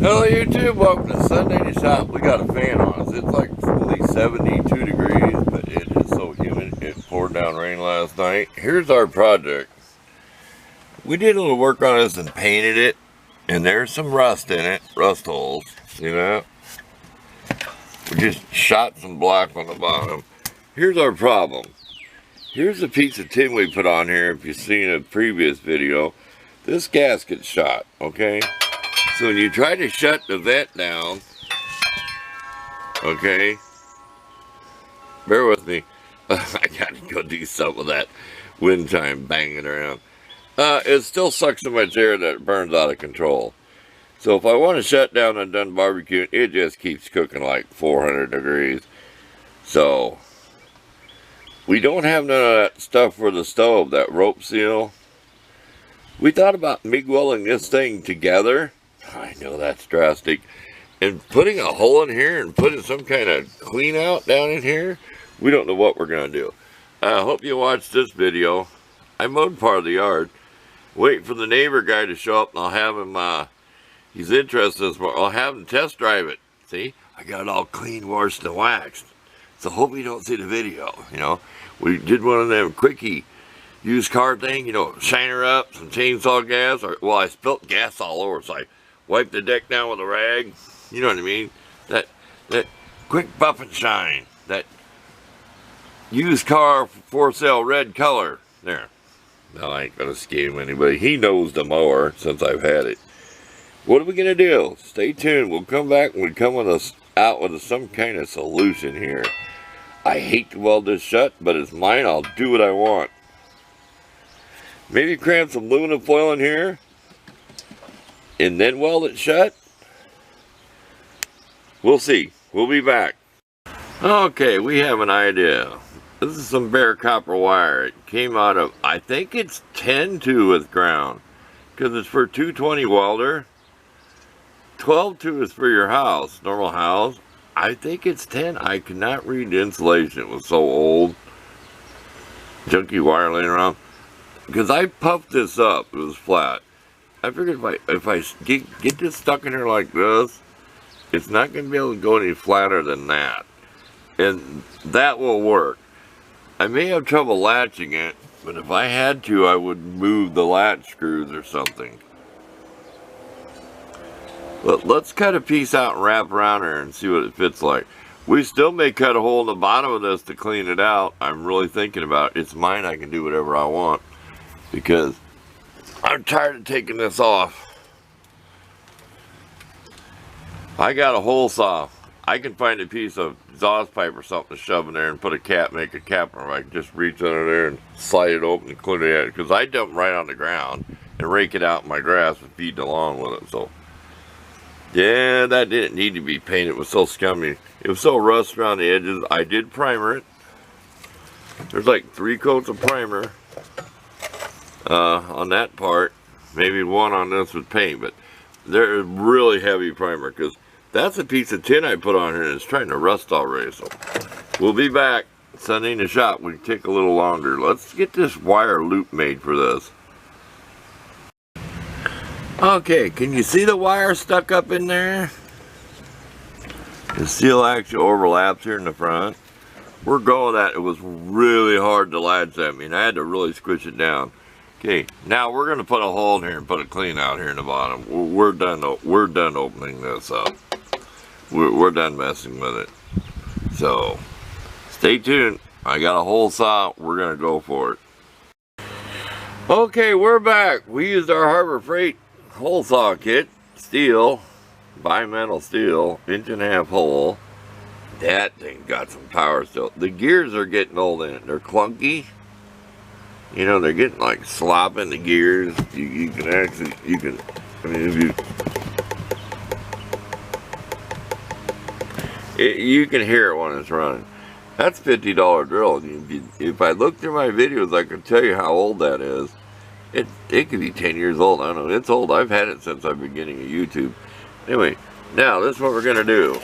Hello YouTube, welcome to Sunday in the Shop. We got a fan on us. It's like only 72 degrees, but it is so humid. It poured down rain last night. Here's our project. We did a little work on this and painted it, and there's some rust in it, rust holes. See that? We just shot some black on the bottom. Here's our problem. Here's a piece of tin we put on here. If you've seen a previous video, this gasket shot, okay? So when you try to shut the vent down, okay, bear with me. I gotta go do something with that wind chime banging around. It still sucks so much air that it burns out of control. So if I want to shut down and done barbecuing, it just keeps cooking like 400 degrees. So we don't have none of that stuff for the stove, that rope seal. We thought about MIG welding this thing together. I know that's drastic. And putting a hole in here and putting some kind of clean out down in here, we don't know what we're going to do. I hope you watch this video. I mowed part of the yard. Wait for the neighbor guy to show up and I'll have him, he's interested in this, I'll have him test drive it. See, I got it all clean, washed and waxed. So hope you don't see the video, you know. We did one of them quickie used car thing, you know, shine her up, some chainsaw gas, or, well, I spilt gas all over, so I wiped the deck down with a rag, you know what I mean, that quick buff and shine, that used car for sale red color, there. No, I ain't gonna scam anybody, he knows the mower since I've had it. What are we gonna do? Stay tuned, we'll come back and we'll come out with some kind of solution here. I hate to weld this shut, but it's mine, I'll do what I want. Maybe cram some aluminum foil in here and then weld it shut. We'll see. We'll be back. Okay, we have an idea. This is some bare copper wire. It came out of, I think it's 10-2 with ground, because it's for 220 welder. 12-2 is for your house, normal house. I think it's 10. I cannot read the insulation. It was so old. Junky wire laying around. Because I puffed this up, it was flat. I figured if I get this stuck in here like this, it's not going to be able to go any flatter than that. And that will work. I may have trouble latching it, but if I had to, I would move the latch screws or something. But let's cut a piece out and wrap around here and see what it fits like. We still may cut a hole in the bottom of this to clean it out. I'm really thinking about it. It's mine, I can do whatever I want. Because I'm tired of taking this off. I got a hole saw. I can find a piece of exhaust pipe or something to shove in there and put a cap, make a cap, or I can just reach under there and slide it open and clean it out. Because I dump right on the ground and rake it out in my grass and feed the lawn with it. So, yeah, that didn't need to be painted. It was so scummy. It was so rust around the edges. I did primer it. There's like 3 coats of primer. On that part, maybe one on this with paint, but they're really heavy primer because that's a piece of tin I put on here and it's trying to rust already. So we'll be back Sunday in the shop. We can take a little longer. Let's get this wire loop made for this. Okay, can you see the wire stuck up in there? The seal actually overlaps here in the front. We're going that. It was really hard to latch that. I mean, I had to really squish it down. Okay, now we're going to put a hole in here and put a clean out here in the bottom. We're done opening this up. We're done messing with it. So, stay tuned. I got a hole saw. We're going to go for it. Okay, we're back. We used our Harbor Freight hole saw kit. Steel, bimetal steel, 1.5-inch hole. That thing got some power still. The gears are getting old in it. They're clunky. You know, they're getting like slop in the gears. You can, I mean, you can hear it when it's running. That's $50 drill. If I look through my videos, I can tell you how old that is. It could be 10 years old. I don't know. It's old. I've had it since the beginning of YouTube. Anyway, now this is what we're going to do.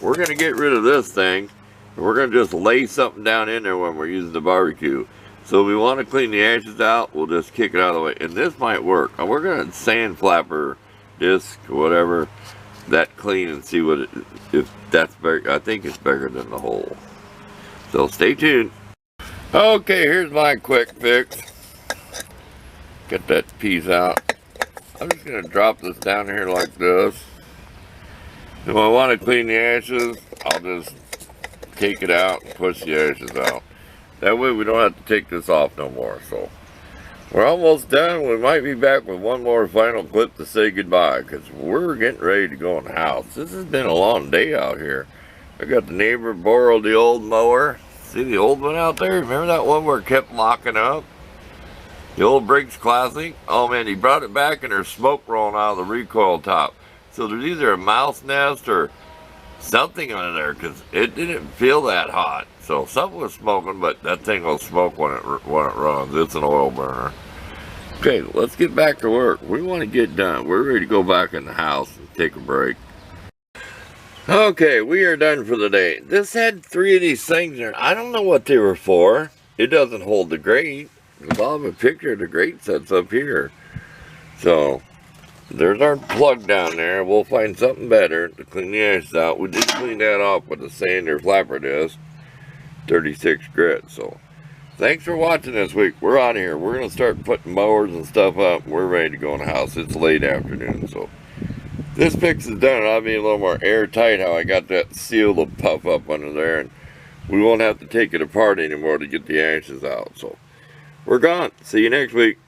We're going to get rid of this thing. And we're going to just lay something down in there when we're using the barbecue. So if we want to clean the ashes out, we'll just kick it out of the way. And this might work. We're going to sand flapper disc, whatever, that clean and see what if that's big. I think it's bigger than the hole. So stay tuned. Okay, here's my quick fix. Get that piece out. I'm just gonna drop this down here like this. If I want to clean the ashes, I'll just take it out and push the ashes out. That way we don't have to take this off no more. So we're almost done. We might be back with one more final clip to say goodbye, because we're getting ready to go in the house. This has been a long day out here. I got the neighbor borrowed the old mower. See the old one out there? Remember that one where it kept locking up? The old Briggs Classic? Oh man, he brought it back and there's smoke rolling out of the recoil top. So there's either a mouse nest or something under there, because it didn't feel that hot. So something was smoking, but that thing will smoke when it runs. It's an oil burner. Okay, let's get back to work. We want to get done. We're ready to go back in the house and take a break. Okay, we are done for the day. This had 3 of these things there. I don't know what they were for. It doesn't hold the grate. I'll have a picture of the grate sets up here. So there's our plug down there. We'll find something better to clean the ashes out. We did clean that off with the sander flapper disc, 36 grit. So thanks for watching this week. We're out of here. We're going to start putting mowers and stuff up. We're ready to go in the house. It's late afternoon. So this fix is done. I'll be a little more airtight how I got that seal to puff up under there. And we won't have to take it apart anymore to get the ashes out. So we're gone. See you next week.